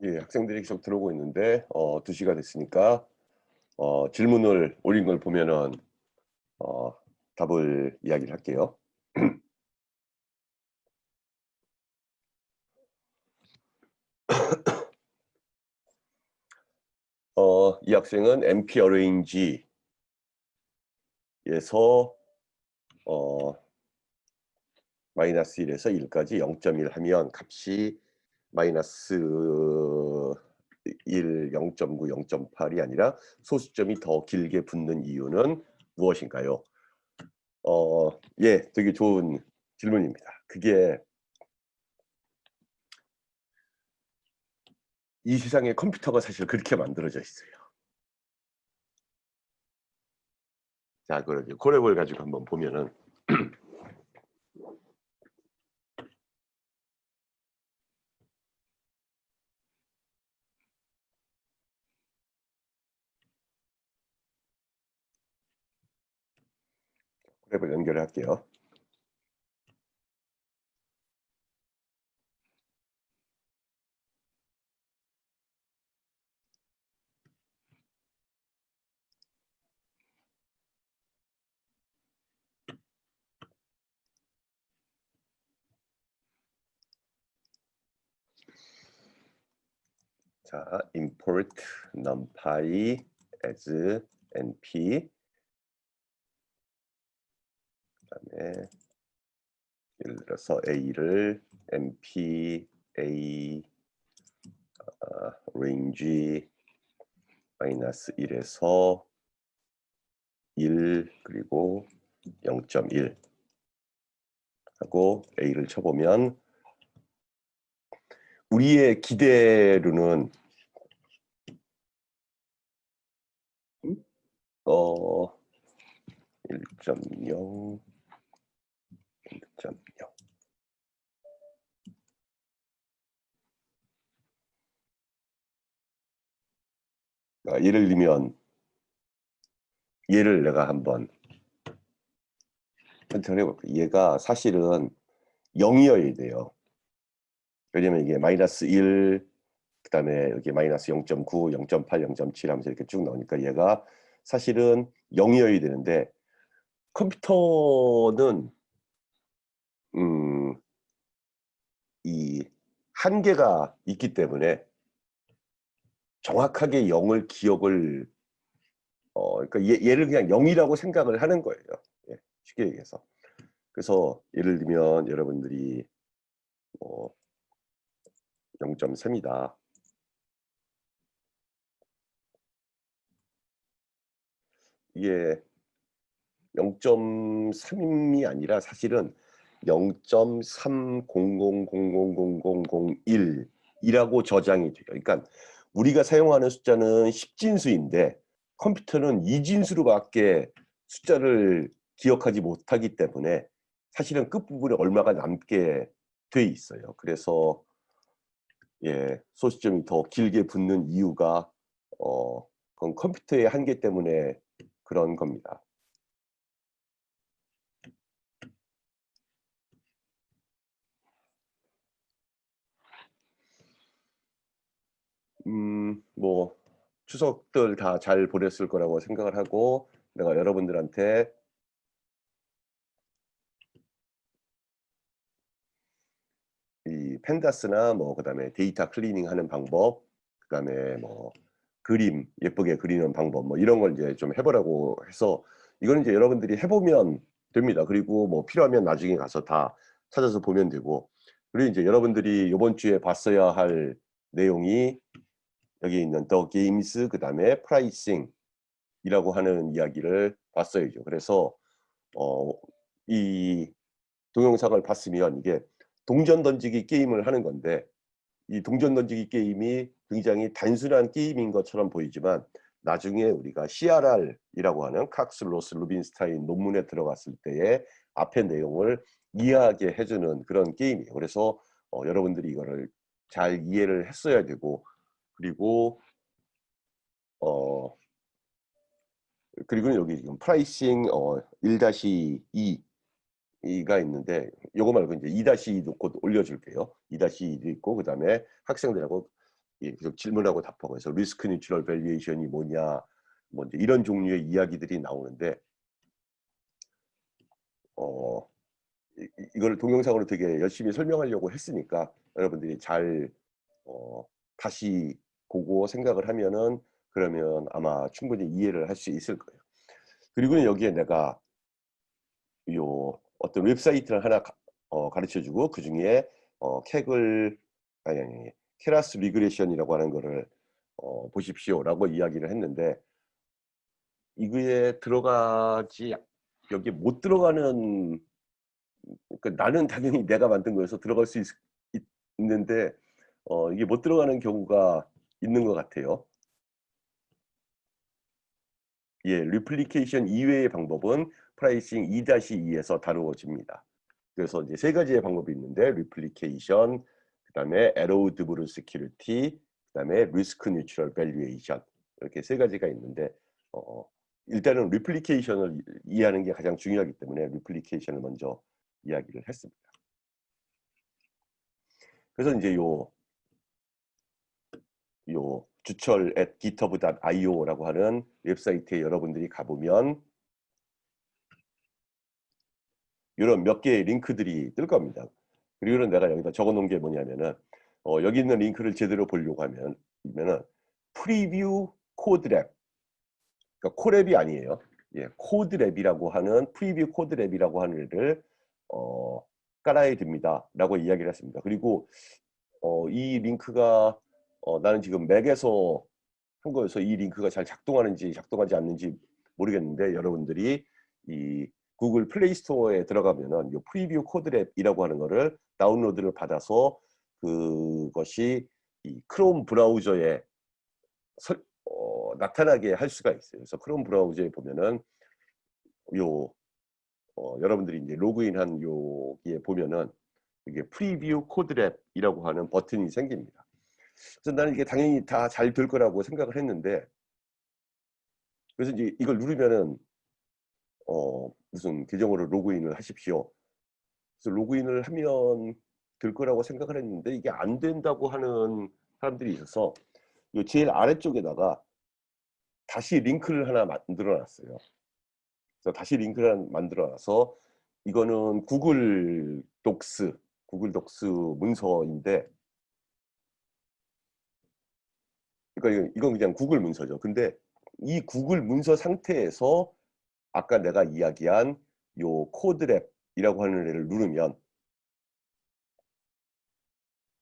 예, 학생들이 계속 들어오고 있는데 2시가 됐으니까 질문을 올린 걸 보면은 어 답을 이야기를 할게요. 이 학생은 MP 어레인지에서 어 -1에서 1까지 0.1 하면 값이 -1, 0.9, 0.8이 아니라 소수점이 더 길게 붙는 이유는 무엇인가요? 예, 되게 좋은 질문입니다. 그게 이 세상에 컴퓨터가 사실 그렇게 만들어져 있어요. 자, 그러게 고래볼 가지고 한번 보면은 고래볼 연결을 할게요. 자, import numpy as np, 그다음에 예를 들어서 a를 np a range -1에서 1 그리고 0.1 하고 a를 쳐보면 우리의 기대로는 어 1.0, 1.0. 예를 들면 얘를 내가 한번 선택을 해볼게요. 얘가 사실은 0이어야 돼요. 왜냐면 이게 -1, 그다음에 여기 -0.9, 0.8, 0.7 하면서 이렇게 쭉 나오니까 얘가 사실은 0이어야 되는데 컴퓨터는 음 이 한계가 있기 때문에 정확하게 0을 기억을 그러니까 얘를 그냥 0이라고 생각을 하는 거예요. 예, 쉽게 얘기해서. 그래서 예를 들면 여러분들이 뭐 0.3이다. 이게 0.3이 아니라 사실은 0.300000001 이라고 저장이 돼요. 그러니까 우리가 사용하는 숫자는 10진수인데 컴퓨터는 2진수로 밖에 숫자를 기억하지 못하기 때문에 사실은 끝부분에 얼마가 남게 돼 있어요. 그래서 예, 소수점이 더 길게 붙는 이유가 그건 컴퓨터의 한계 때문에 그런 겁니다. 뭐 추석들 다 잘 보냈을 거라고 생각을 하고 내가 여러분들한테 이 펜다스나 뭐 그다음에 데이터 클리닝 하는 방법, 그다음에 뭐 그림 예쁘게 그리는 방법 뭐 이런 걸 이제 좀 해 보라고 해서 이거는 이제 여러분들이 해 보면 됩니다. 그리고 뭐 필요하면 나중에 가서 다 찾아서 보면 되고, 그리고 인제 여러분들이 요번 주에 봤어야 할 내용이 여기 있는 The Games 그다음에 Pricing 이라고 하는 이야기를 봤어야죠. 그래서 어 이 동영상을 봤으면 이게 동전 던지기 게임을 하는 건데 이 동전 던지기 게임이 굉장히 단순한 게임인 것처럼 보이지만 나중에 우리가 CRR이라고 하는 칵스 로스 루빈스타인 논문에 들어갔을 때의 앞의 내용을 이해하게 해 주는 그런 게임이에요. 그래서 여러분들이 이거를 잘 이해를 했어야 되고, 그리고 어 그리고 여기 지금 프라이싱 1-2 이가 있는데 요거 말고 인제 2-2도 곧 올려 줄게요. 2-2도 있고 그다음에 학생들하고 예, 계속 질문하고 답하고 해서 리스크 뉴트럴 밸류에이션이 뭐냐, 뭐 이제 이런 종류의 이야기들이 나오는데 어 이거를 동영상으로 되게 열심히 설명하려고 했으니까 여러분들이 잘 다시 보고 생각을 하면은 그러면 아마 충분히 이해를 할 수 있을 거예요. 그리고는 여기에 내가 요 어떤 웹사이트를 하나 가르쳐 주고 그중에 캑을 아니 케라스 리그레션이라고 하는 거를 보십시오라고 이야기를 했는데 이거에 들어가지 여기에 못 들어가는 그러니까 나는 당연히 내가 만든 거여서 들어갈 수 있는데 이게 못 들어가는 경우가 있는 것 같아요. 예. 리플리케이션 이외의 방법은 프라이싱 2-2에서 다루어집니다. 그래서 이제 세 가지의 방법이 있는데 리플리케이션, 그다음에 에로우드블 시큐리티, 그다음에 리스크 뉴트럴 밸류에이션 이렇게 세 가지가 있는데 어 일단은 리플리케이션을 이해하는 게 가장 중요하기 때문에 리플리케이션을 먼저 이야기를 했습니다. 그래서 인제 요 주철 @github.io라고 하는 웹사이트에 여러분들이 가 보면 요런 몇 개의 링크들이 뜰 겁니다. 그리고는 내가 여기다 적어 놓은 게 뭐냐면은 여기 있는 링크를 제대로 보려고 하면은 프리뷰 코드랩 그러니까 코랩이 아니에요. 예. 코드랩이라고 하는 프리뷰 코드랩이라고 하는 애를 어 깔아야 됩니다라고 이야기를 했습니다. 그리고 이 링크가 나는 지금 맥에서 한 거여서 이 링크가 잘 작동하는지 작동하지 않는지 모르겠는데 여러분들이 이 구글 플레이 스토어에 들어가면은 요 프리뷰 코드랩이라고 하는 거를 다운로드를 받아서 그것이 이 크롬 브라우저에 나타나게 할 수가 있어요. 그래서 크롬 브라우저에 보면은 요 여러분들이 인제 로그인한 여기에 보면은 이게 프리뷰 코드랩이라고 하는 버튼이 생깁니다. 그래서 나는 이게 당연히 다 잘 될 거라고 생각을 했는데 그래서 이제 이걸 누르면은 무슨 계정으로 로그인을 하십시오. 그래서 로그인을 하면 될 거라고 생각을 했는데 이게 안 된다고 하는 사람들이 있어서 요 제일 아래쪽에다가 다시 링크를 하나 만들어 놨어요. 그래서 다시 링크를 하나 만들어 놔서 이거는 구글 독스 문서인데 그러니까 이건 그냥 구글 문서죠. 근데 이 구글 문서 상태에서 아까 내가 이야기한 요 코드랩이라고 하는 애를 누르면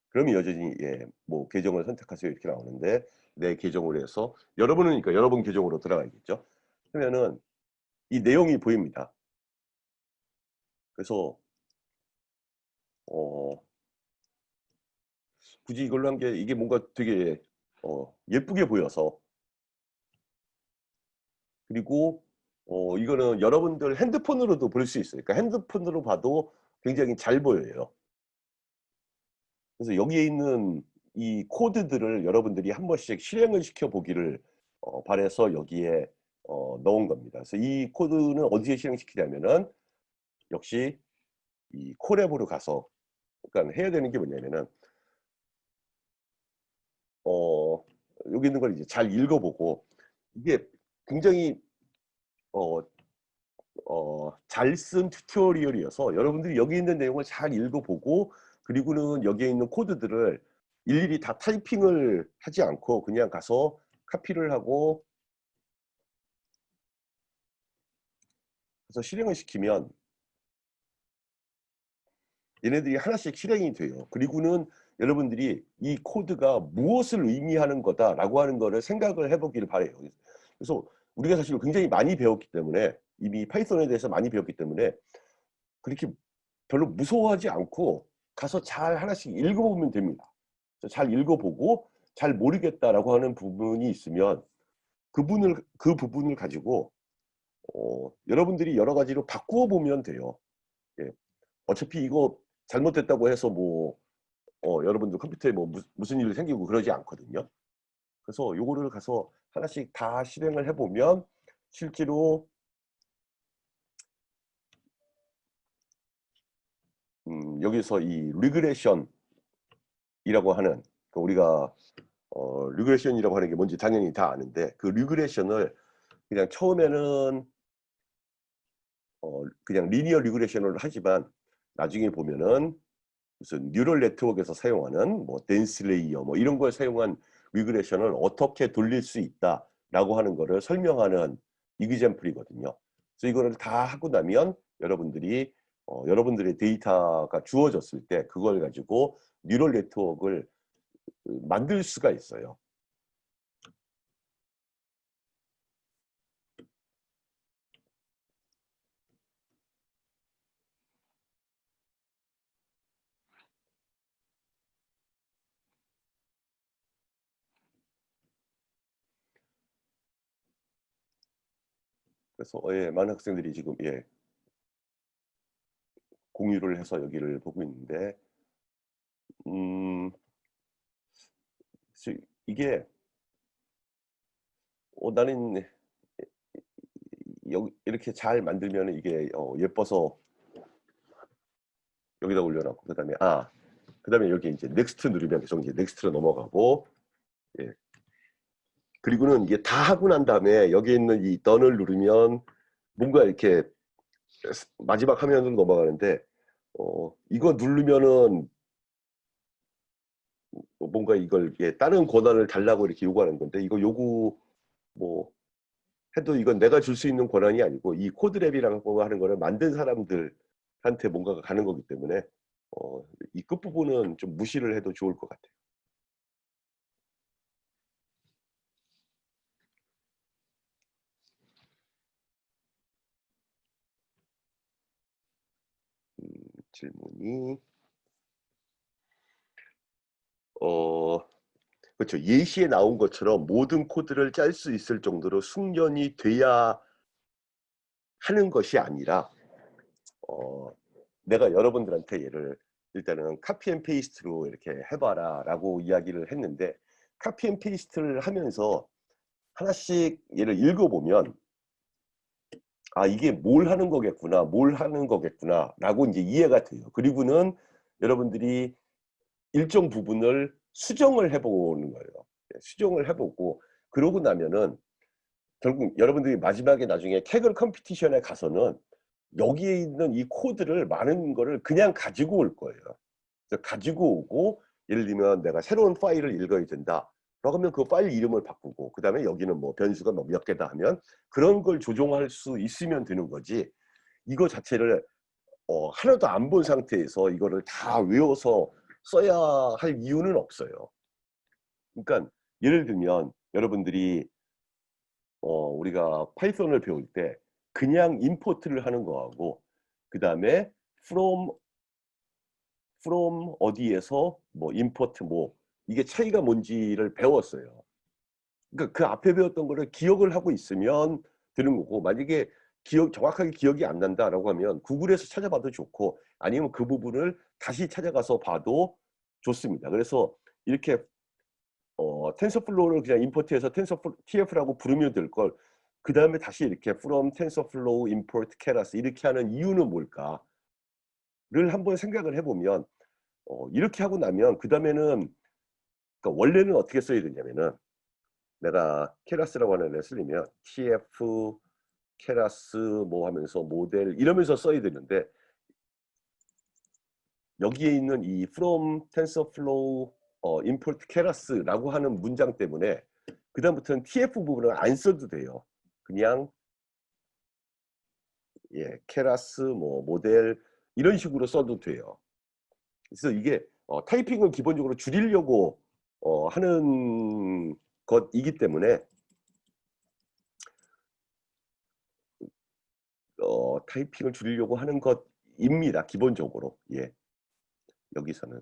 그러면 여전히 예 뭐 계정을 선택하세요 이렇게 나오는데 내 계정으로 해서 여러분은 그러니까 여러분 계정으로 들어가야겠죠. 그러면은 이 내용이 보입니다. 그래서 어 굳이 이걸로 한 게 이게 뭔가 되게 예쁘게 보여서 그리고 이거는 여러분들 핸드폰으로도 볼 수 있어요. 그러니까 핸드폰으로 봐도 굉장히 잘 보여요. 그래서 여기에 있는 이 코드들을 여러분들이 한 번씩 실행을 시켜 보기를 바라서 여기에 넣은 겁니다. 그래서 이 코드는 어디에 실행시키냐면은 역시 이 콜앱으로 가서 그러니까 해야 되는 게 뭐냐면은 어 여기 있는 걸 이제 잘 읽어 보고 이게 굉장히 어 잘 쓴 튜토리얼이어서 여러분들이 여기 있는 내용을 잘 읽어 보고 그리고는 여기에 있는 코드들을 일일이 다 타이핑을 하지 않고 그냥 가서 카피를 하고 그래서 실행을 시키면 얘네들이 하나씩 실행이 돼요. 그리고는 여러분들이 '이 코드가 무엇을 의미하는 거다.'라고 하는 거를 생각을 해 보기를 바라요. 그래서 우리가 사실 굉장히 많이 배웠기 때문에 이미 파이썬에 대해서 많이 배웠기 때문에 그렇게 별로 무서워하지 않고 가서 잘 하나씩 읽어 보면 됩니다. 그래서 잘 읽어 보고 '잘 모르겠다.'라고 하는 부분이 있으면 그 부분을 가지고 여러분들이 여러 가지로 바꾸어 보면 돼요. 예. 어차피 이거 잘못됐다고 해서 뭐 여러분들 컴퓨터에 뭐 무슨 일이 생기고 그러지 않거든요. 그래서 요거를 가서 하나씩 다 실행을 해 보면 실제로 여기서 이 리그레션이라고 하는 그 우리가 리그레션이라고 하는 게 뭔지 당연히 다 아는데 그 리그레션을 그냥 처음에는 그냥 리니어 리그레션을 하지만 나중에 보면은 무슨 뉴럴 네트워크에서 사용하는 뭐 덴스 레이어 뭐 이런 걸 사용한 리그레션을 어떻게 돌릴 수 있다라고 하는 거를 설명하는 이그젬플이거든요. 그래서 이거를 다 하고 나면 여러분들이 여러분들의 데이터가 주어졌을 때 그걸 가지고 뉴럴 네트워크를 만들 수가 있어요. 그래서 예, 많은 학생들이 지금 예, 공유를 해서 여기를 보고 있는데 음, 이게 나는 여기 이렇게 잘 만들면 이게 예뻐서 여기다 올려놓고 그다음에 여기 이제 넥스트 누르면 계속 이제 넥스트로 넘어가고 예. 그리고는 이게 다 하고 난 다음에 여기 있는 이 던을 누르면 뭔가 이렇게 마지막 화면으로 넘어가는데 이거 누르면은 뭔가 이걸 다른 권한을 달라고 이렇게 요구하는 건데 이거 요구 뭐 해도 이건 내가 줄 수 있는 권한이 아니고 이 코드랩이라고 하는 거를 만든 사람들한테 뭔가가 가는 거기 때문에 이 끝부분은 좀 무시를 해도 좋을 것 같아요. 질문이 어 그렇죠. 예시에 나온 것처럼 모든 코드를 짤 수 있을 정도로 숙련이 돼야 하는 것이 아니라 어 내가 여러분들한테 얘를 일단은 카피 앤 페이스트로 이렇게 해봐라 라고 이야기를 했는데 카피 앤 페이스트를 하면서 하나씩 얘를 읽어보면 아 이게 뭘 하는 거겠구나 뭘 하는 거겠구나 라고 이제 이해가 돼요. 그리고는 여러분들이 일정 부분을 수정을 해보는 거예요. 수정을 해보고 그러고 나면은 결국 여러분들이 마지막에 나중에 캐글 컴피티션에 가서는 여기에 있는 이 코드를 많은 거를 그냥 가지고 올 거예요. 그래서 가지고 오고 예를 들면 내가 새로운 파일을 읽어야 된다. 그러면 그 파일 이름을 바꾸고 그 다음에 여기는 뭐 변수가 뭐 몇 개다 하면 그런 걸 조정할 수 있으면 되는 거지 이거 자체를 하나도 안 본 상태에서 이거를 다 외워서 써야 할 이유는 없어요. 그러니까 예를 들면 여러분들이 우리가 파이썬을 배울 때 그냥 임포트를 하는 거하고 그 다음에 from 어디에서 뭐 import 뭐 이게 차이가 뭔지를 배웠어요. 그러니까 그 앞에 배웠던 거를 기억을 하고 있으면 되는 거고 만약에 정확하게 기억이 안 난다라고 하면 구글에서 찾아봐도 좋고 아니면 그 부분을 다시 찾아가서 봐도 좋습니다. 그래서 이렇게 텐서플로우를 그냥 임포트해서 텐서플로우 TF라고 부르면 될 걸 그 다음에 다시 이렇게 from TensorFlow import keras 이렇게 하는 이유는 뭘까를 한번 생각을 해보면 이렇게 하고 나면 그 다음에는 그러니까 원래는 어떻게 써야 되냐면은 내가 keras라고 하는 애를 쓰려면 TF keras 뭐 하면서 모델 이러면서 써야 되는데 여기에 있는 이 from TensorFlow import keras라고 하는 문장 때문에 그 다음부터는 TF 부분을 안 써도 돼요. 그냥 예, 케라스 뭐 모델 이런 식으로 써도 돼요. 그래서 이게 타이핑을 기본적으로 줄이려고 하는 것이기 때문에 타이핑을 줄이려고 하는 것입니다. 기본적으로 예, 여기서는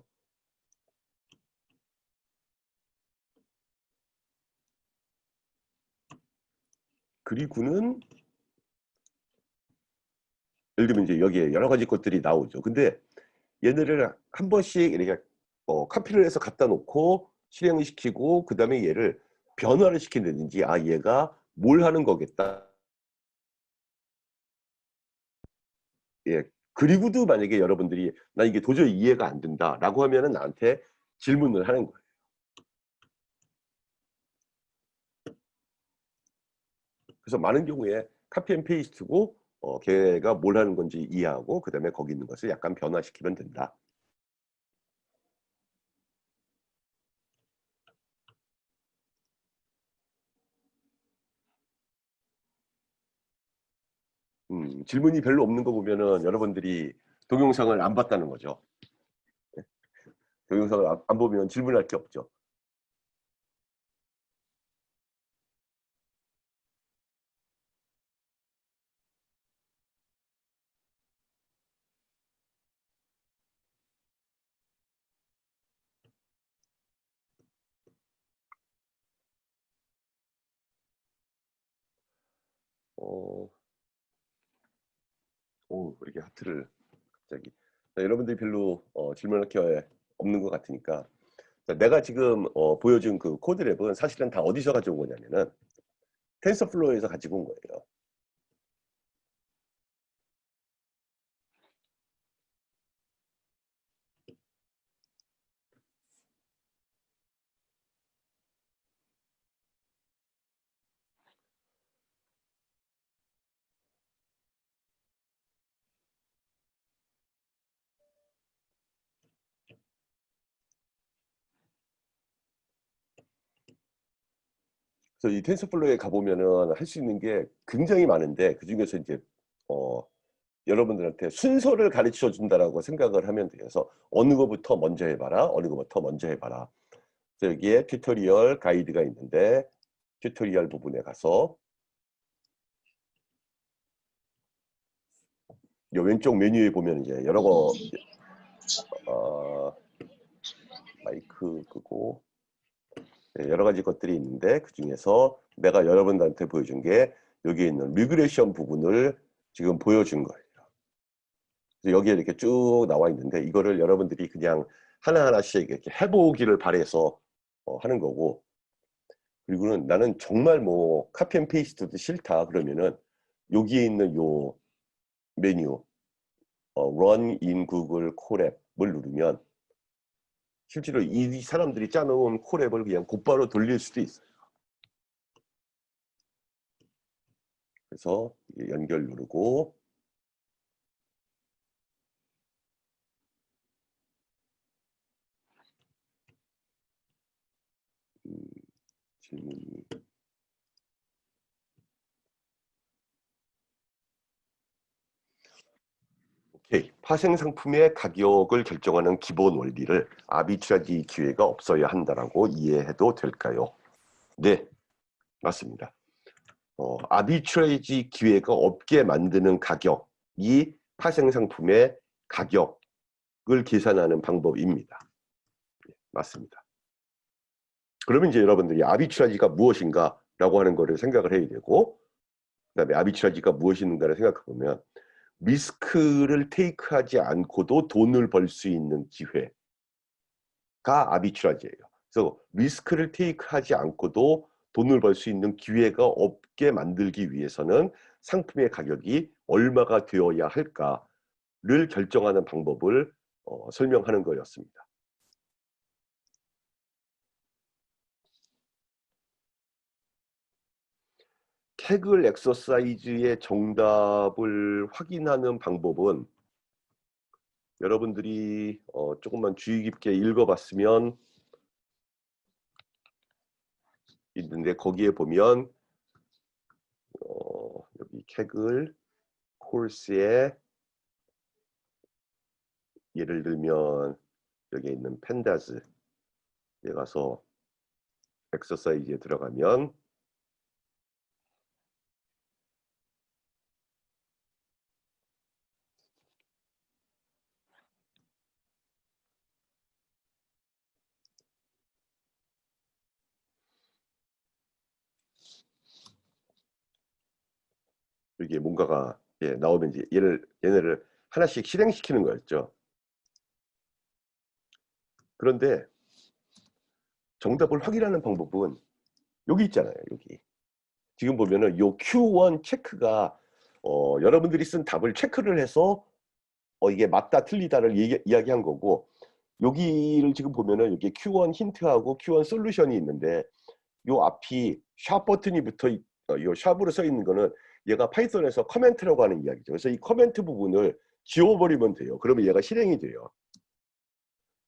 그리고는 예를 들면 이제 여기에 여러 가지 것들이 나오죠. 근데 얘네를 한 번씩 이렇게 카피를 해서 갖다 놓고 실행을 시키고 그 다음에 얘를 변화를 시킨다든지 아 얘가 뭘 하는 거겠다. 예. 그리고도 만약에 여러분들이 나 이게 도저히 이해가 안 된다라고 하면은 나한테 질문을 하는 거예요. 그래서 많은 경우에 카피 앤 페이스트고 걔가 뭘 하는 건지 이해하고 그다음에 거기 있는 것을 약간 변화시키면 된다. 질문이 별로 없는 거 보면은 여러분들이 동영상을 안 봤다는 거죠. 동영상을 안 보면 질문할 게 없죠. 어, 오, 이렇게 하트를 갑자기. 자, 여러분들이 별로 질문할 게 없는 것 같으니까. 자, 내가 지금 보여준 그 코드랩은 사실은 다 어디서 가져온 거냐면은 텐서플로우에서 가지고 온 거예요. 그래서 이 텐서플로우에 가보면은 할 수 있는 게 굉장히 많은데 그 중에서 이제 어, 여러분들한테 순서를 가르쳐 준다라고 생각을 하면 돼요. 그래서 어느 거부터 먼저 해봐라, 어느 거부터 먼저 해봐라. 그래서 여기에 튜토리얼 가이드가 있는데 튜토리얼 부분에 가서 이 왼쪽 메뉴에 보면 이제 여러 거 마이크 끄고 여러 가지 것들이 있는데 그 중에서 내가 여러분들한테 보여준 게 여기에 있는 리그레션 부분을 지금 보여준 거예요. 그래서 여기에 이렇게 쭉 나와 있는데 이거를 여러분들이 그냥 하나하나씩 이렇게 해보기를 바래서 하는 거고, 그리고는 나는 정말 뭐 카피 앤 페이스트도 싫다 그러면은 여기에 있는 요 메뉴 Run in Google 콜앱을 누르면 실제로 이 사람들이 짜놓은 콜앱을 그냥 곧바로 돌릴 수도 있어요. 그래서 연결 누르고 질문이 오케이. 파생 상품의 가격을 결정하는 기본 원리를 아비트라지 기회가 없어야 한다라고 이해해도 될까요? 네, 맞습니다. 아비트레이지 기회가 없게 만드는 가격이 파생 상품의 가격을 계산하는 방법입니다. 네, 맞습니다. 그러면 이제 여러분들이 아비트라지가 무엇인가라고 하는 거를 생각을 해야 되고, 그다음에 아비트라지가 무엇인가를 생각해 보면 리스크를 테이크하지 않고도 돈을 벌 수 있는 기회가 아비트라지예요. 그래서 리스크를 테이크하지 않고도 돈을 벌 수 있는 기회가 없게 만들기 위해서는 상품의 가격이 얼마가 되어야 할까를 결정하는 방법을 설명하는 거였습니다. 캐글 엑서사이즈의 정답을 확인하는 방법은 여러분들이 조금만 주의 깊게 읽어봤으면 있는데, 거기에 보면 여기 캐글 코र्스에 예를 들면 여기에 있는 펜다즈에 가서 엑서사이즈에 들어가면 여기에 뭔가가 나오면 이제 얘네를 하나씩 실행시키는 거였죠. 그런데 정답을 확인하는 방법은 여기 있잖아요. 여기 지금 보면은 요 Q1 체크가 여러분들이 쓴 답을 체크를 해서 이게 맞다 틀리다를 이야기한 거고, 여기를 지금 보면은 여기 Q1 힌트하고 Q1 솔루션이 있는데 요 앞이 샵 버튼이 붙어 이 샵으로 써 있는 거는 얘가 파이썬에서 커멘트라고 하는 이야기죠. 그래서 이 커멘트 부분을 지워버리면 돼요. 그러면 얘가 실행이 돼요.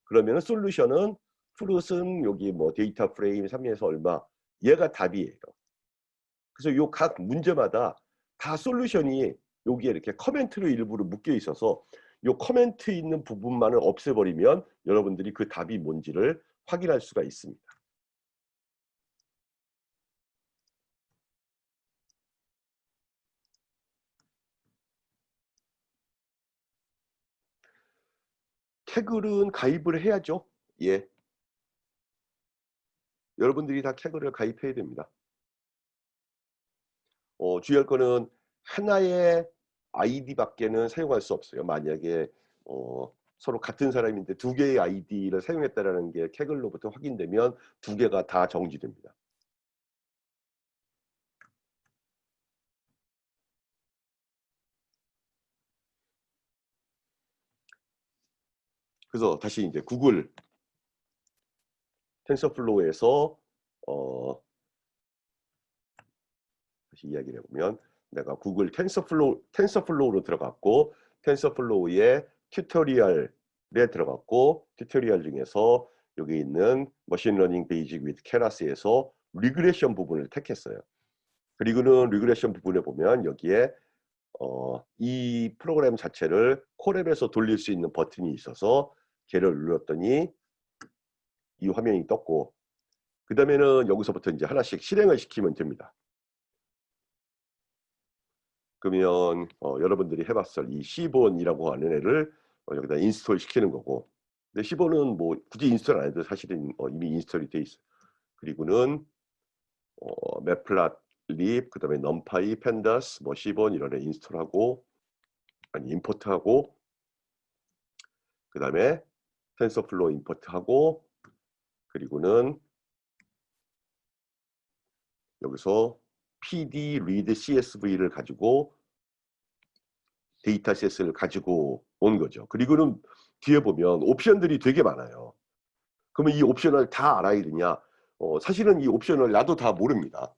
그러면은 솔루션은 프루트는 여기 뭐 데이터 프레임 3에서 얼마, 얘가 답이에요. 그래서 요 각 문제마다 다 솔루션이 여기에 이렇게 커멘트로 일부러 묶여 있어서 요 커멘트 있는 부분만을 없애버리면 여러분들이 그 답이 뭔지를 확인할 수가 있습니다. 캐글은 가입을 해야죠. 예. 여러분들이 다 캐글을 가입해야 됩니다. 주의할 거는 하나의 아이디밖에는 사용할 수 없어요. 만약에 서로 같은 사람인데 두 개의 아이디를 사용했다라는 게 캐글로부터 확인되면 두 개가 다 정지됩니다. 그래서 다시 이제 구글 텐서플로우에서 다시 이야기를 해보면 내가 구글 텐서플로우로 들어갔고 텐서플로우의 튜토리얼에 들어갔고 튜토리얼 중에서 여기 있는 머신러닝 베이직 위드 케라스에서 리그레션 부분을 택했어요. 그리고는 리그레션 부분에 보면 여기에 이 프로그램 자체를 콜앱에서 돌릴 수 있는 버튼이 있어서 걔를 눌렀더니 이 화면이 떴고 그 다음에는 여기서부터 이제 하나씩 실행을 시키면 됩니다. 그러면 여러분들이 해봤을 이 시본이라고 하는 애를 여기다 인스톨 시키는 거고, 근데 시본은 뭐 굳이 인스톨 안 해도 사실은 이미 인스톨이 돼 있어요. 그리고는 매플라립, 그 다음에 넘파이, 펜다스, 뭐 시본 이런 애 인스톨하고 아니 임포트하고 그 다음에 텐서플로우 임포트하고 그리고는 여기서 PD read CSV를 가지고 데이터셋을 가지고 온 거죠. 그리고는 뒤에 보면 옵션들이 되게 많아요. 그러면 이 옵션을 다 알아야 되냐? 사실은 이 옵션을 나도 다 모릅니다.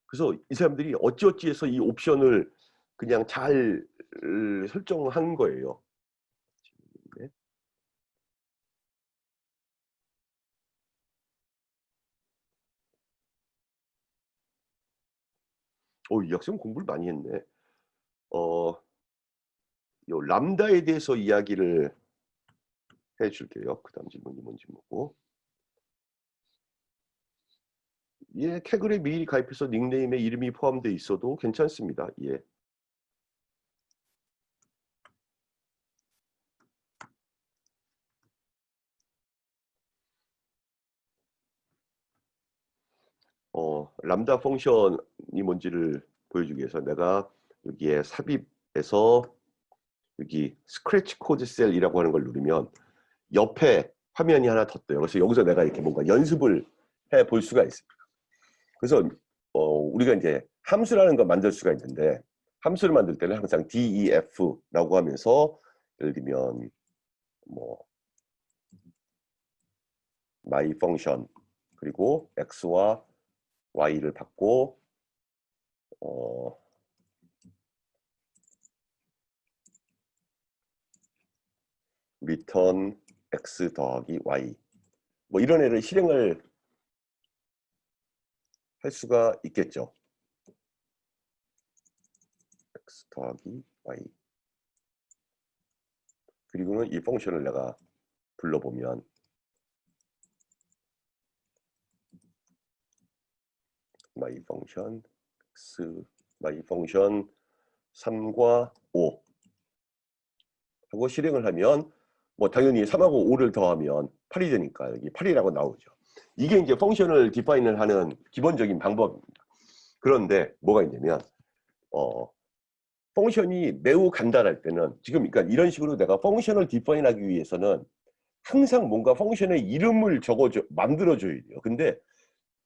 그래서 이 사람들이 어찌어찌해서 이 옵션을 그냥 잘 설정한 거예요. 이 학생 공부를 많이 했네. 요 람다에 대해서 이야기를 해줄게요. 그 다음 질문이 뭔지 보고. 예, 캐글에 미리 가입해서 닉네임에 이름이 포함되어 있어도 괜찮습니다. 예. 람다 펑션이 뭔지를 보여주기 위해서 내가 여기에 삽입해서 여기 스크래치 코드 셀이라고 하는 걸 누르면 옆에 화면이 하나 더 떠요. 그래서 여기서 내가 이렇게 뭔가 연습을 해 볼 수가 있습니다. 그래서 우리가 이제 함수라는 걸 만들 수가 있는데 함수를 만들 때는 항상 DEF라고 하면서 예를 들면 뭐 my function 그리고 x와 y를 받고 return x 더하기 y 뭐 이런 애를 실행을 할 수가 있겠죠. x 더하기 y 그리고는 이 펑션을 내가 불러보면 my function x my function 3과 5 하고 실행을 하면 뭐 당연히 3하고 5를 더하면 8이 되니까 여기 8이라고 나오죠. 이게 이제 펑션을 디파인을 하는 기본적인 방법입니다. 그런데 뭐가 있냐면 펑션이 매우 간단할 때는 지금 그러니까 이런 식으로 내가 펑션을 디파인하기 위해서는 항상 뭔가 펑션의 이름을 만들어줘야 돼요. 근데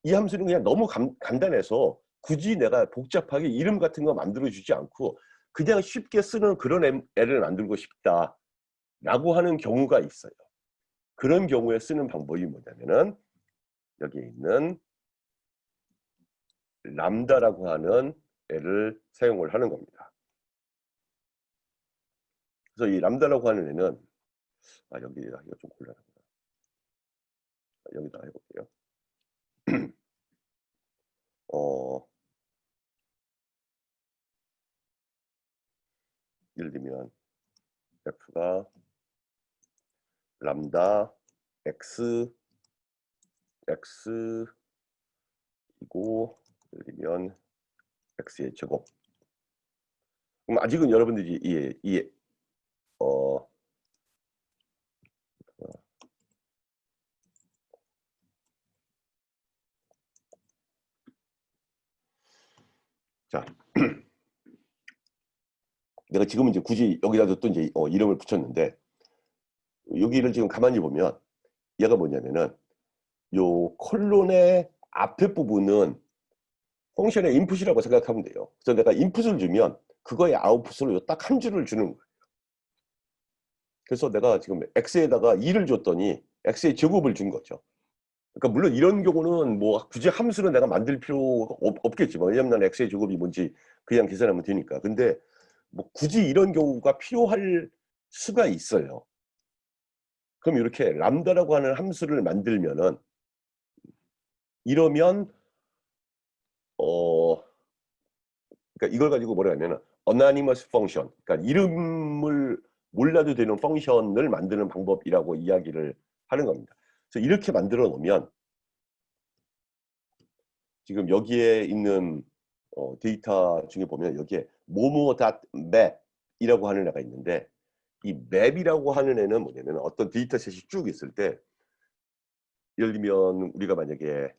이 함수는 그냥 너무 간단해서 굳이 내가 복잡하게 이름 같은 거 만들어주지 않고 그냥 쉽게 쓰는 그런 애를 만들고 싶다라고 하는 경우가 있어요. 그런 경우에 쓰는 방법이 뭐냐면은 여기에 있는 람다라고 하는 애를 사용을 하는 겁니다. 그래서 이 람다라고 하는 애는 여기다 이거 좀 곤란하구나. 여기다 해볼게요. 어, 예를 들면 f가 람다 x x이고 예를 들면 x의 제곱. 그럼 아직은 여러분들이 어, 자, 내가 지금은 이제 굳이 여기다도 또 이제 이름을 붙였는데 여기를 지금 가만히 보면 얘가 뭐냐면은 요 콜론의 앞에 부분은 펑션의 인풋이라고 생각하면 돼요. 그래서 내가 인풋을 주면 그거의 아웃풋으로 딱 한 줄을 주는 거예요. 그래서 내가 지금 x에다가 2를 줬더니 x의 제곱을 준 거죠. 그러니까 물론 이런 경우는 뭐 굳이 함수는 내가 만들 필요가 없겠지만 왜냐면 난 x의 제곱이 뭔지 그냥 계산하면 되니까. 근데 뭐 굳이 이런 경우가 필요할 수가 있어요. 그럼 이렇게 람다라고 하는 함수를 만들면은 이러면 그러니까 이걸 가지고 뭐라 하면은 anonymous function, 그러니까 이름을 몰라도 되는 펑션을 만드는 방법이라고 이야기를 하는 겁니다. 그래서 이렇게 만들어 놓으면 지금 여기에 있는 데이터 중에 보면 여기에 momo.map이라고 하는 애가 있는데 이 map이라고 하는 애는 뭐냐면 어떤 데이터셋이 쭉 있을 때 예를 들면 우리가 만약에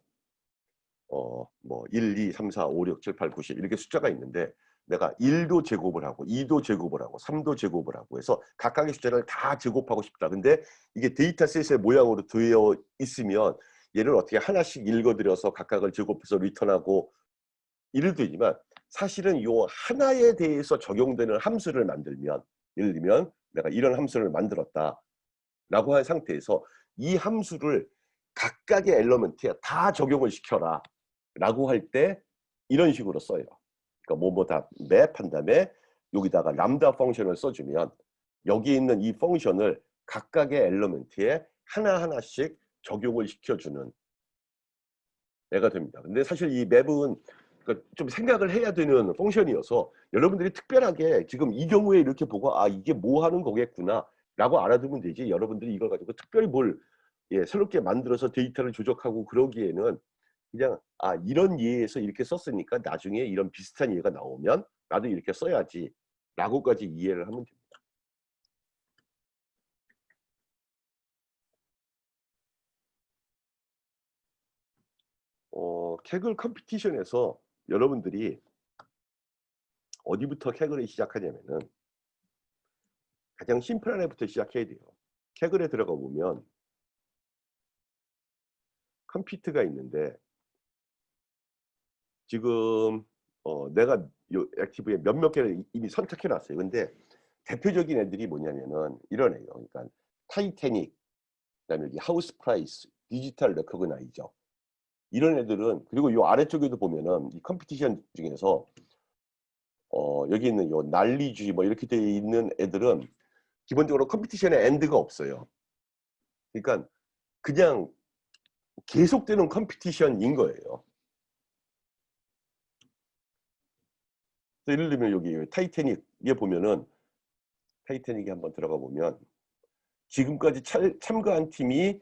뭐 1, 2, 3, 4, 5, 6, 7, 8, 9, 10 이렇게 숫자가 있는데 내가 1도 제곱을 하고 2도 제곱을 하고 3도 제곱을 하고 해서 각각의 숫자를 다 제곱하고 싶다. 근데 이게 데이터셋의 모양으로 되어 있으면 얘를 어떻게 하나씩 읽어들여서 각각을 제곱해서 리턴하고 이를 되지만 사실은 요 하나에 대해서 적용되는 함수를 만들면 예를 들면 내가 이런 함수를 만들었다 라고 한 상태에서 이 함수를 각각의 엘리먼트에 다 적용을 시켜라 라고 할 때 이런 식으로 써요. 그러니까 뭐다 맵 한 다음에 여기다가 람다 펑션을 써주면 여기 있는 이 펑션을 각각의 엘리먼트에 하나하나씩 적용을 시켜주는 애가 됩니다. 근데 사실 이 맵은 그러니까 좀 생각을 해야 되는 펑션이어서 여러분들이 특별하게 지금 이 경우에 이렇게 보고 이게 뭐 하는 거겠구나 라고 알아두면 되지 여러분들이 이걸 가지고 특별히 뭘 새롭게 만들어서 데이터를 조작하고 그러기에는 그냥 이런 예에서 이렇게 썼으니까 나중에 이런 비슷한 예가 나오면 나도 이렇게 써야지 라고까지 이해를 하면 됩니다. 캐글 컴피티션에서 여러분들이 어디부터 캐글을 시작하냐면은 가장 심플한 애부터 시작해야 돼요. 캐글에 들어가 보면 컴피트가 있는데 지금 내가 요 액티브에 몇몇 개를 이미 선택해 놨어요. 근데 대표적인 애들이 뭐냐면은 이런 애요. 그러니까 타이타닉, 그다음에 여기 하우스 프라이스, 디지털 레코그나이저 이런 애들은 그리고 요 아래쪽에도 보면은 이 컴피티션 중에서 여기 있는 요 난리주의 뭐 이렇게 돼 있는 애들은 기본적으로 컴피티션에 엔드가 없어요. 그러니까 그냥 계속되는 컴피티션인 거예요. 예를 들면 여기 타이타닉에 보면은 타이타닉에 한번 들어가 보면 지금까지 참가한 팀이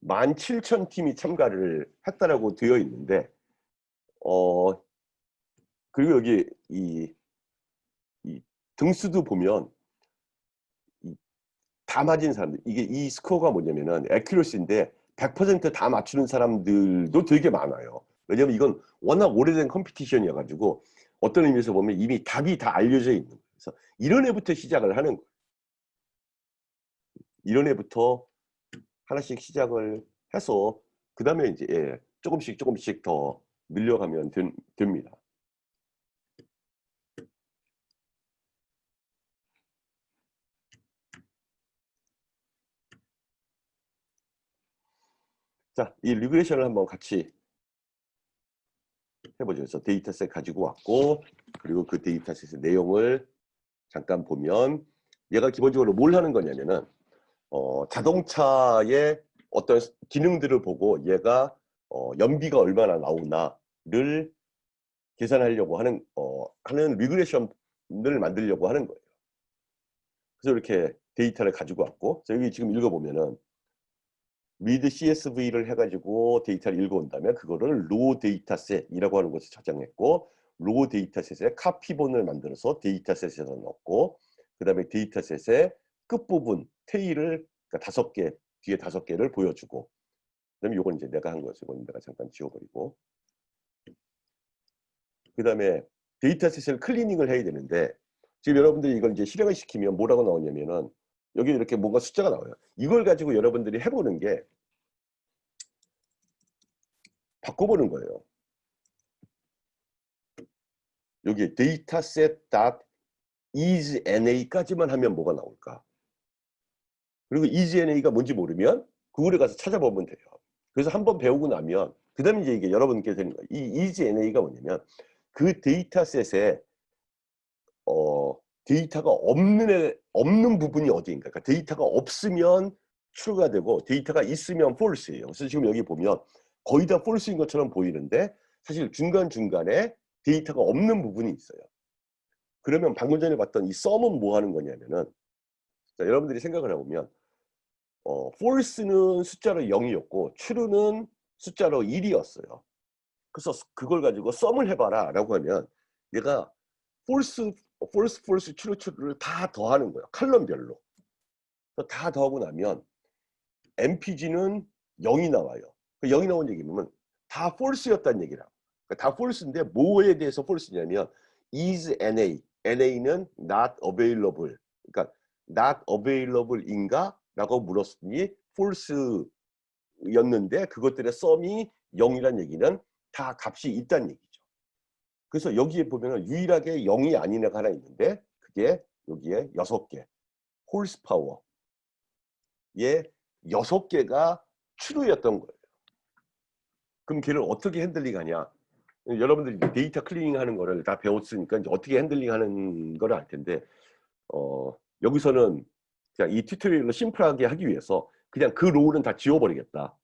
17,000팀이 참가를 했다라고 되어 있는데 그리고 여기 이 등수도 보면 다 맞은 사람들 이게 이 스코어가 뭐냐면은 액큐러시인데 100%다 맞추는 사람들도 되게 많아요. 왜냐면 이건 워낙 오래된 컴피티션이어 가지고 어떤 의미에서 보면 이미 답이 다 알려져 있는 거예요. 그래서 이런 애부터 시작을 하는 거예요. 이런 애부터 하나씩 시작을 해서 그 다음에 이제 조금씩 더 늘려가면 됩니다. 자, 이 리그레이션을 한번 같이 해보죠. 그래서 데이터셋 가지고 왔고, 그리고 그 데이터셋의 내용을 잠깐 보면, 얘가 기본적으로 뭘 하는 거냐면은 자동차의 어떤 기능들을 보고 얘가 연비가 얼마나 나오나를 계산하려고 하는 리그레이션을 만들려고 하는 거예요. 그래서 이렇게 데이터를 가지고 왔고, 여기 지금 읽어보면은 read CSV를 해가지고 데이터를 읽어온다면 그거를 raw 데이터셋이라고 하는 것을 저장했고, raw 데이터셋의 카피본을 만들어서 데이터셋에 넣고, 그 다음에 데이터셋의 끝부분 테일을 그러니까 5개 뒤에 5개를 보여주고, 그다음에 요건 이제 내가 한 거죠. 이건 내가 잠깐 지워버리고, 그 다음에 데이터셋을 클리닝을 해야 되는데, 지금 여러분들이 이걸 이제 실행을 시키면 뭐라고 나오냐면은 여기 이렇게 뭔가 숫자가 나와요. 이걸 가지고 여러분들이 해보는 게 바꿔보는 거예요. 여기 dataset.isNa까지만 하면 뭐가 나올까? 그리고 isNa가 뭔지 모르면 구글에 가서 찾아보면 돼요. 그래서 한번 배우고 나면 그 다음에 이제 이게 여러분께 되는 거예요. 이 isNa가 뭐냐면 그 데이터셋에 데이터가 없는 부분이 어디인가. 그러니까 데이터가 없으면 true가 되고 데이터가 있으면 false예요. 그래서 지금 여기 보면 거의 다 false인 것처럼 보이는데 사실 중간중간에 데이터가 없는 부분이 있어요. 그러면 방금 전에 봤던 이 sum은 뭐 하는 거냐면은, 자, 여러분들이 생각을 해보면 false는 숫자로 0이었고 true는 숫자로 1이었어요. 그래서 그걸 가지고 sum을 해봐라 라고 하면 얘가 false, true, true를 다 더하는 거예요. 칼럼별로. 다 더하고 나면 MPG는 0이 나와요. 0이 나온 얘기면 다 false였다는 얘기라. 그러니까 다 false인데 뭐에 대해서 false냐면 is NA, NA는 not available. 그러니까 not available인가? 라고 물었으니 false였는데 그것들의 sum이 0이란 얘기는 다 값이 있다는 얘기죠. 그래서 여기에 보면은 유일하게 0이 아닌 애가 하나 있는데 그게 여기에 6개. 홀스파워에 6개가 true였던 거예요. 그럼 걔를 어떻게 핸들링하냐? 여러분들이 데이터 클리닝 하는 거를 다 배웠으니까 이제 어떻게 핸들링 하는 거를 알 텐데, 여기서는 그냥 이 튜토리얼을 심플하게 하기 위해서 그냥 그 로우는 다 지워버리겠다.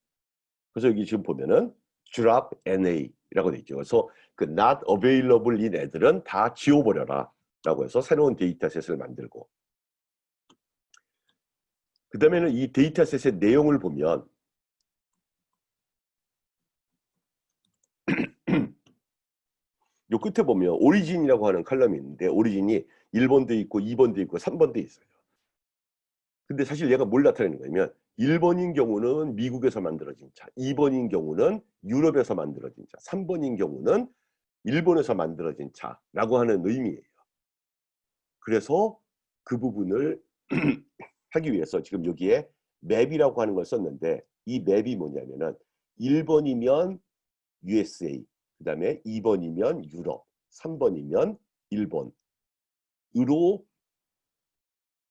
그래서 여기 지금 보면은 drop NA라고 돼 있죠. 그래서 그 not available인 애들은 다 지워버려라 라고 해서 새로운 데이터셋을 만들고, 그 다음에는 이 데이터셋의 내용을 보면 요 끝에 보면 오리진이라고 하는 칼럼이 있는데 오리진이 1번도 있고 2번도 있고 3번도 있어요. 근데 사실 얘가 뭘 나타내는 거냐면 1번인 경우는 미국에서 만들어진 차, 2번인 경우는 유럽에서 만들어진 차, 3번인 경우는 일본에서 만들어진 차라고 하는 의미예요. 그래서 그 부분을 하기 위해서 지금 여기에 맵이라고 하는 걸 썼는데 이 맵이 뭐냐면은 1번이면 USA, 그 다음에 2번이면 유럽, 3번이면 일본으로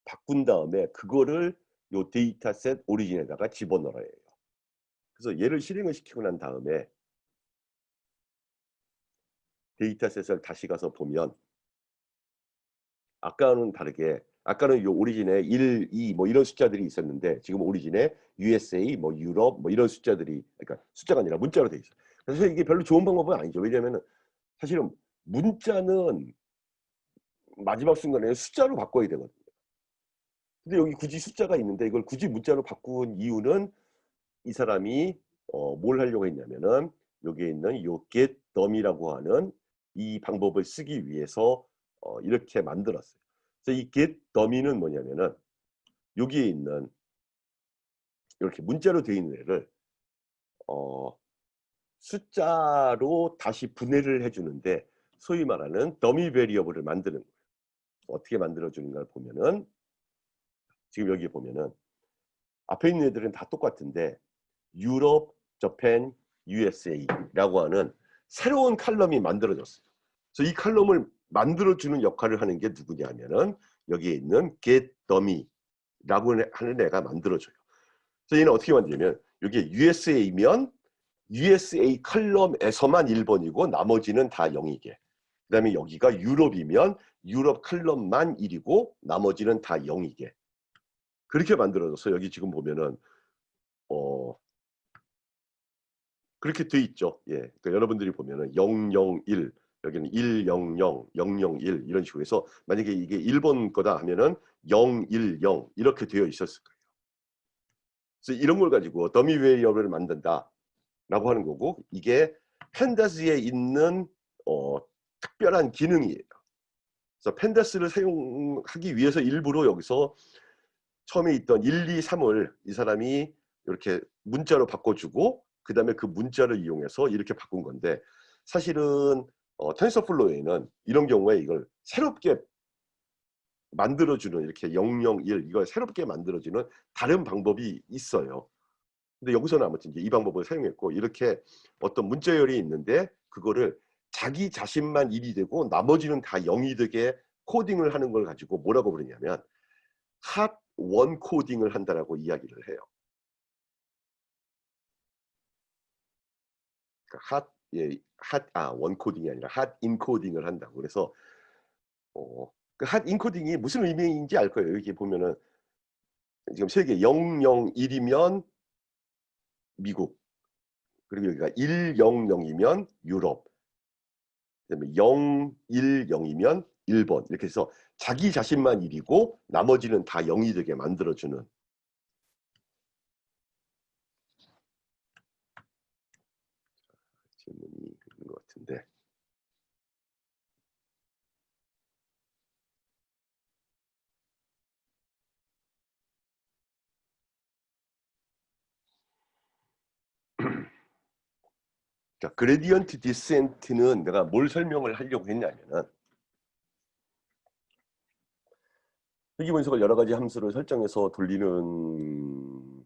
바꾼 다음에 그거를 요 데이터셋 오리진에다가 집어넣어야 해요. 그래서 얘를 실행을 시키고 난 다음에 데이터셋을 다시 가서 보면 아까는 다르게, 아까는 요 오리진에 1, 2 뭐 이런 숫자들이 있었는데 지금 오리진에 USA, 뭐 유럽 뭐 이런 숫자들이, 그러니까 숫자가 아니라 문자로 돼 있어요. 그래서 이게 별로 좋은 방법은 아니죠. 왜냐하면 사실은 문자는 마지막 순간에 숫자로 바꿔야 되거든요. 근데 여기 굳이 숫자가 있는데 이걸 굳이 문자로 바꾼 이유는 이 사람이 뭘 하려고 했냐면은 여기에 있는 요 get dummy라고 하는 이 방법을 쓰기 위해서 이렇게 만들었어요. 그래서 이 get dummy는 뭐냐면은 여기에 있는 이렇게 문자로 되어 있는 애를 숫자로 다시 분해를 해주는데 소위 말하는 더미 베리어블을 만드는 거예요. 어떻게 만들어주는가를 보면은 지금 여기 보면은 앞에 있는 애들은 다 똑같은데 유럽, 저펜, USA라고 하는 새로운 칼럼이 만들어졌어요. 그래서 이 칼럼을 만들어주는 역할을 하는 게 누구냐면은 여기에 있는 get dummy라고 하는 애가 만들어줘요. 그래서 얘는 어떻게 만드냐면 이게 USA면 USA 컬럼에서만 1번이고 나머지는 다 0이게. 그 다음에 여기가 유럽이면 유럽 컬럼만 1이고 나머지는 다 0이게. 그렇게 만들어져서 여기 지금 보면은 그렇게 돼 있죠. 예. 그러니까 여러분들이 보면은 001 여기는 100 001 이런 식으로 해서 만약에 이게 1번 거다 하면은 010 이렇게 되어 있었을 거예요. 그래서 이런 걸 가지고 더미 웨리어블을 만든다라고 하는 거고 이게 펜다스에 있는 특별한 기능이에요. 그래서 펜다스를 사용하기 위해서 일부러 여기서 처음에 있던 1, 2, 3을 이 사람이 이렇게 문자로 바꿔주고 그 다음에 그 문자를 이용해서 이렇게 바꾼 건데 사실은 텐서플로우에는 이런 경우에 이걸 새롭게 만들어주는 이렇게 001 이걸 새롭게 만들어주는 다른 방법이 있어요. 근데 여기서는 아무튼 이제 이 방법을 사용했고 이렇게 어떤 문자열이 있는데 그거를 자기 자신만 1이 되고 나머지는 다 0이 되게 코딩을 하는 걸 가지고 뭐라고 부르냐면 핫 원 코딩을 한다라고 이야기를 해요. 그러니까 원 코딩이 아니라 핫 인코딩을 한다고. 그래서 그 핫 인코딩이 무슨 의미인지 알 거예요. 여기 보면은 지금 세계 001이면 미국, 그리고 여기가 100이면 유럽, 그다음에 010이면 일본 이렇게 해서 자기 자신만 1이고 나머지는 다 0이 되게 만들어주는. 질문이 있는 것 같은데. 자, 그레디언트 디센트는 내가 뭘 설명을 하려고 했냐면은 회귀 분석을 여러 가지 함수를 설정해서 돌리는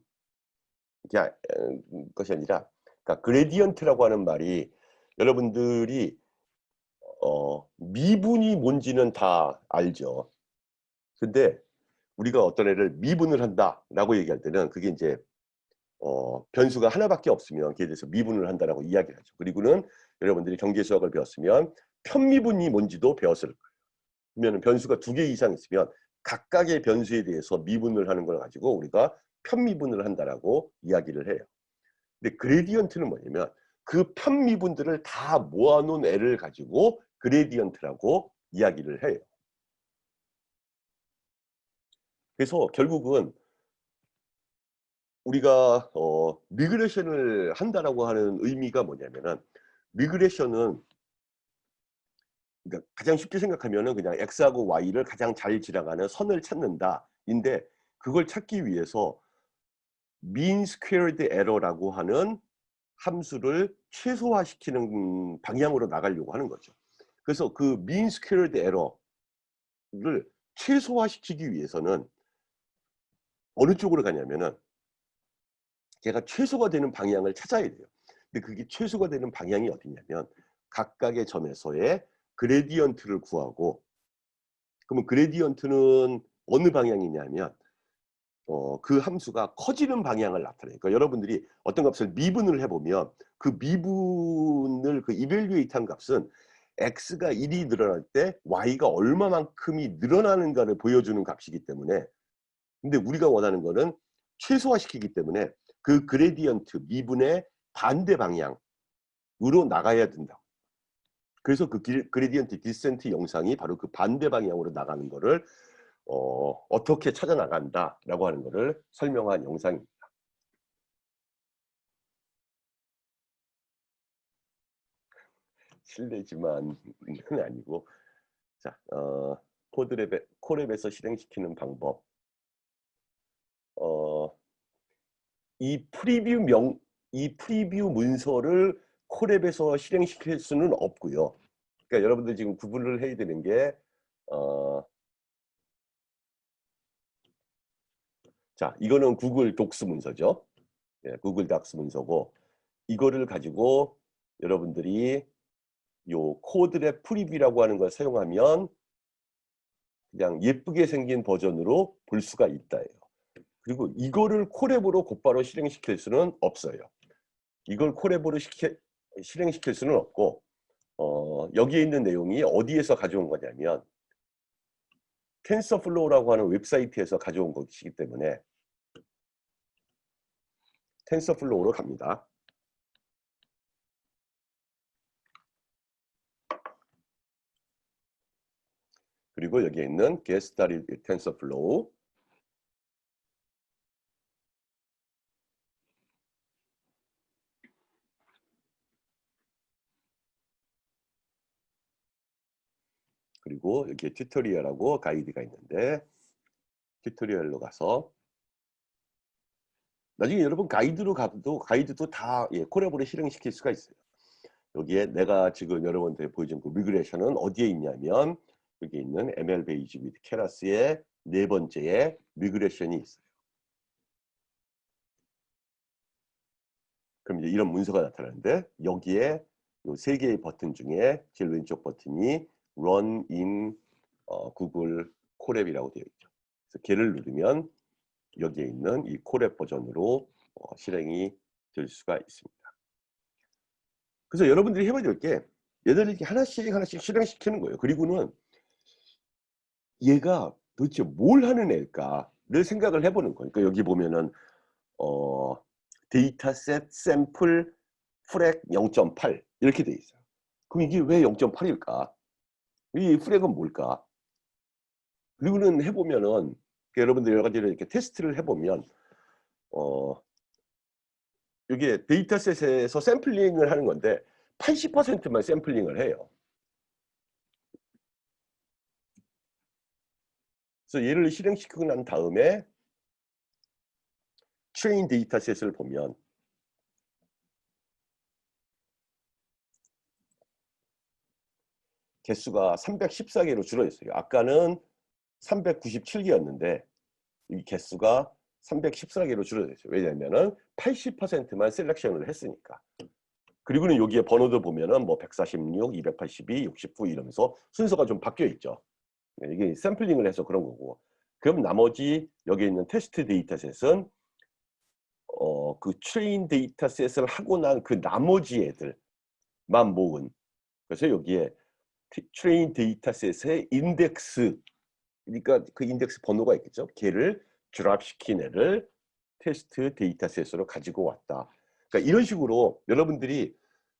것이 아니라, 그러니까 그레디언트라고 하는 말이 여러분들이 미분이 뭔지는 다 알죠. 근데 우리가 어떤 애를 미분을 한다라고 얘기할 때는 그게 이제 변수가 하나밖에 없으면 그에 대해서 미분을 한다라고 이야기를 하죠. 그리고는 여러분들이 경제 수학을 배웠으면 편미분이 뭔지도 배웠을 거예요. 그러면 변수가 2개 이상 있으면 각각의 변수에 대해서 미분을 하는 걸 가지고 우리가 편미분을 한다라고 이야기를 해요. 근데 그레디언트는 뭐냐면 그 편미분들을 다 모아놓은 애를 가지고 그레디언트라고 이야기를 해요. 그래서 결국은 우리가 리그레션을 한다라고 하는 의미가 뭐냐면은 리그레션은 그러니까 가장 쉽게 생각하면은 그냥 x하고 y를 가장 잘 지나가는 선을 찾는다인데 그걸 찾기 위해서 mean squared error라고 하는 함수를 최소화시키는 방향으로 나가려고 하는 거죠. 그래서 그 mean squared error를 최소화시키기 위해서는 어느 쪽으로 가냐면은 걔가 최소가 되는 방향을 찾아야 돼요. 근데 그게 최소가 되는 방향이 어디냐면 각각의 점에서의 그레디언트를 구하고, 그러면 그레디언트는 어느 방향이냐면 그 함수가 커지는 방향을 나타내요. 그러니까 여러분들이 어떤 값을 미분을 해보면 그 미분을 그 이벨리에이트한 값은 x가 1이 늘어날 때 y가 얼마만큼이 늘어나는가를 보여주는 값이기 때문에, 근데 우리가 원하는 거는 최소화시키기 때문에 그 그레디언트 미분의 반대 방향으로 나가야 된다. 그래서 그 그레디언트 디센트 영상이 바로 그 반대 방향으로 나가는 거를 어떻게 찾아 나간다라고 하는 거를 설명한 영상입니다. 실례지만 은 아니고, 자, 코랩에서 실행시키는 방법. 이 프리뷰 문서를 코랩에서 실행시킬 수는 없고요. 그러니까 여러분들 지금 구분을 해야 되는 게 자, 이거는 구글 독스 문서죠. 예, 구글 독스 문서고 이거를 가지고 여러분들이 요 코드랩 프리뷰라고 하는 걸 사용하면 그냥 예쁘게 생긴 버전으로 볼 수가 있다예요. 그리고 이거를 콜앱으로 곧바로 실행시킬 수는 없어요. 이걸 콜앱으로 실행시킬 수는 없고 여기에 있는 내용이 어디에서 가져온 거냐면 텐서플로우라고 하는 웹사이트에서 가져온 것이기 때문에 텐서플로우로 갑니다. 그리고 여기에 있는 Get Started with TensorFlow, 그리고 여기에 튜토리얼하고 가이드가 있는데 튜토리얼로 가서 나중에 여러분 가이드로 가도 가이드도 다 콜앱으로 실행시킬 수가 있어요. 여기에 내가 지금 여러분한테 보여준 그 리그레션은 어디에 있냐면 여기 있는 ML 베이지 with 케라스의 네 번째에 리그레션이 있어요. 그럼 이제 이런 문서가 나타나는데 여기에 이 세 개의 버튼 중에 제일 왼쪽 버튼이 Run in 구글 콜앱이라고 되어 있죠. 그래서 걔를 누르면 여기에 있는 이 콜앱 버전으로 실행이 될 수가 있습니다. 그래서 여러분들이 해봐야 될 게 얘들을 이렇게 하나씩 하나씩 실행시키는 거예요. 그리고는 얘가 도대체 뭘 하는 애일까를 생각을 해보는 거예요. 그러니까 여기 보면은 데이터셋 샘플 프렉 0.8 이렇게 돼 있어요. 그럼 이게 왜 0.8일까? 이 프렉은 뭘까? 그리고는 해보면은 여러분들 여러 가지를 이렇게 테스트를 해보면 이게 데이터셋에서 샘플링을 하는 건데 80%만 샘플링을 해요. 그래서 얘를 실행시키고 난 다음에 트레인 데이터셋을 보면 개수가 314개로 줄어있어요. 아까는 397개였는데 이 개수가 314개로 줄어들었어요. 왜냐하면 80%만 셀렉션을 했으니까. 그리고는 여기에 번호도 보면은 뭐 146, 282, 69 이러면서 순서가 좀 바뀌어 있죠. 이게 샘플링을 해서 그런 거고. 그럼 나머지 여기 있는 테스트 데이터셋은 그 트레인 데이터셋을 하고 난 그 나머지 애들만 모은. 그래서 여기에 트레인 데이터셋의 인덱스, 그러니까 그 인덱스 번호가 있겠죠. 걔를 드랍시킨 애를 테스트 데이터셋으로 가지고 왔다. 그러니까 이런 식으로 여러분들이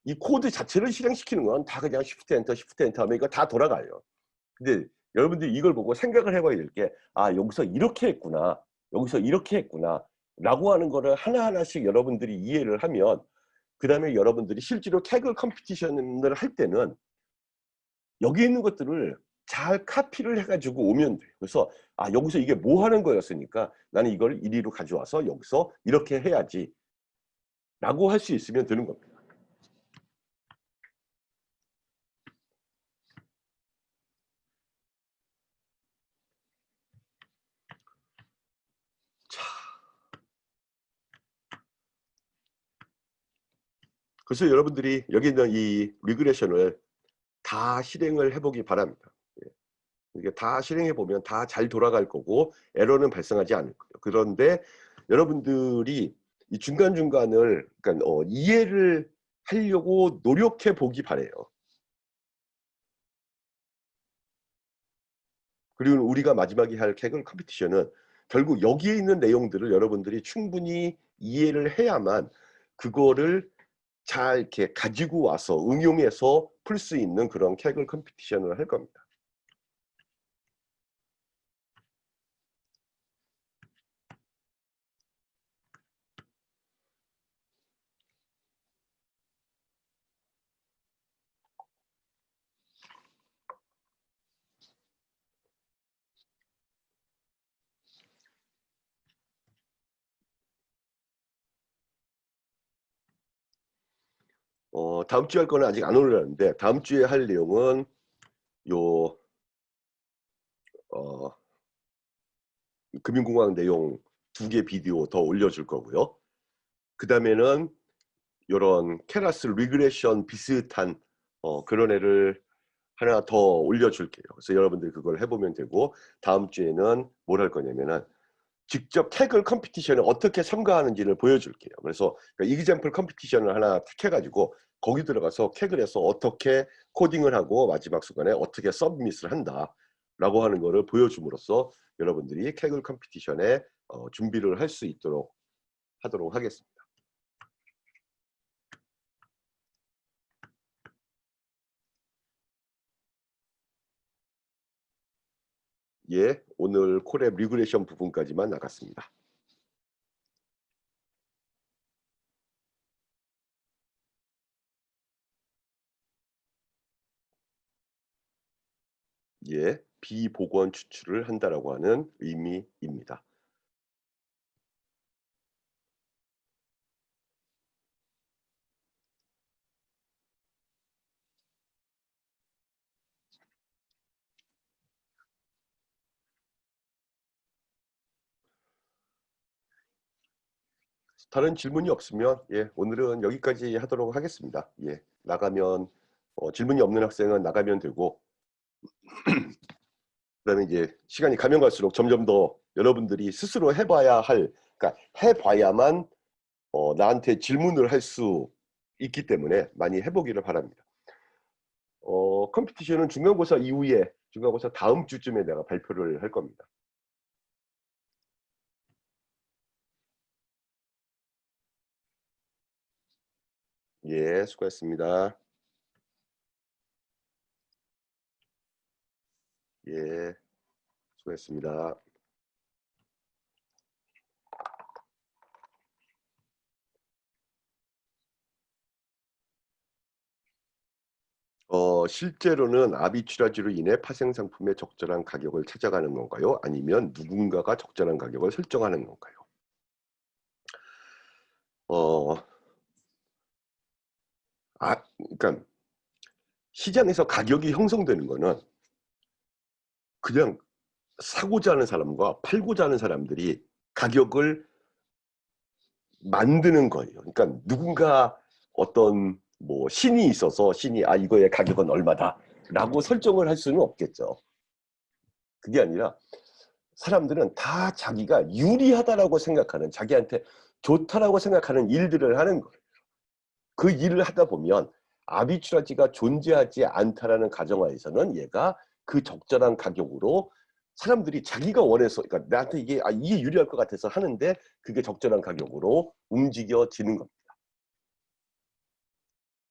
이 코드 자체를 실행시키는 건 다 그냥 Shift Enter, Shift Enter 하면 이거 다 돌아가요. 근데 여러분들이 이걸 보고 생각을 해봐야 될 게, 아, 여기서 이렇게 했구나, 여기서 이렇게 했구나 라고 하는 거를 하나하나씩 여러분들이 이해를 하면 그 다음에 여러분들이 실제로 캐글 컴피티션을 할 때는 여기 있는 것들을 잘 카피를 해가지고 오면 돼요. 그래서 아, 여기서 이게 뭐 하는 거였으니까 나는 이걸 이리로 가져와서 여기서 이렇게 해야지 라고 할 수 있으면 되는 겁니다. 자, 그래서 여러분들이 여기 있는 이 리그레션을 다 실행을 해보기 바랍니다. 이게 다 실행해 보면 다 잘 돌아갈 거고 에러는 발생하지 않을 거예요. 그런데 여러분들이 이 중간중간을 그러니까 이해를 하려고 노력해 보기 바래요. 그리고 우리가 마지막에 할 캐글 컴피티션은 결국 여기에 있는 내용들을 여러분들이 충분히 이해를 해야만 그거를 잘 이렇게 가지고 와서 응용해서 풀 수 있는 그런 캐글 컴피티션을 할 겁니다. 다음 주에 할 거는 아직 안 올랐는데 다음 주에 할 내용은 요 금융공학 내용 2개 비디오 더 올려줄 거고요. 그 다음에는 이런 케라스 리그레션 비슷한 그런 애를 하나 더 올려줄게요. 그래서 여러분들 그걸 해보면 되고 다음 주에는 뭘 할 거냐면은 직접 캐글 컴피티션에 어떻게 참가하는지를 보여줄게요. 그래서 이그젬플 컴피티션을 하나 택해가지고 거기 들어가서 캐글에서 어떻게 코딩을 하고 마지막 순간에 어떻게 서브밋을 한다라고 하는 거를 보여줌으로써 여러분들이 캐글 컴피티션에 준비를 할 수 있도록 하도록 하겠습니다. 예, 오늘 콜앱 리그레이션 부분까지만 나갔습니다. 예, 비복원 추출을 한다라고 하는 의미입니다. 다른 질문이 없으면 예, 오늘은 여기까지 하도록 하겠습니다. 예, 나가면 질문이 없는 학생은 나가면 되고 그다음에 이제 시간이 가면 갈수록 점점 더 여러분들이 스스로 해봐야 할, 그러니까 해봐야만 나한테 질문을 할 수 있기 때문에 많이 해보기를 바랍니다. 컴피티션은 중간고사 이후에, 중간고사 다음 주쯤에 내가 발표를 할 겁니다. 예, 수고했습니다. 예, 수고했습니다. 실제로는 아비추라지로 인해 파생 상품의 적절한 가격을 찾아가는 건가요? 아니면 누군가가 적절한 가격을 설정하는 건가요? 그러니까 시장에서 가격이 형성되는 거는 그냥 사고자 하는 사람과 팔고자 하는 사람들이 가격을 만드는 거예요. 그러니까 누군가 어떤 뭐 신이 있어서 신이 이거의 가격은 얼마다 라고 설정을 할 수는 없겠죠. 그게 아니라 사람들은 다 자기가 유리하다라고 생각하는, 자기한테 좋다라고 생각하는 일들을 하는 거예요. 그 일을 하다 보면 아비추라지가 존재하지 않다라는 가정하에서는 얘가 그 적절한 가격으로 사람들이 자기가 원해서, 그러니까 나한테 이게 유리할 것 같아서 하는데 그게 적절한 가격으로 움직여지는 겁니다.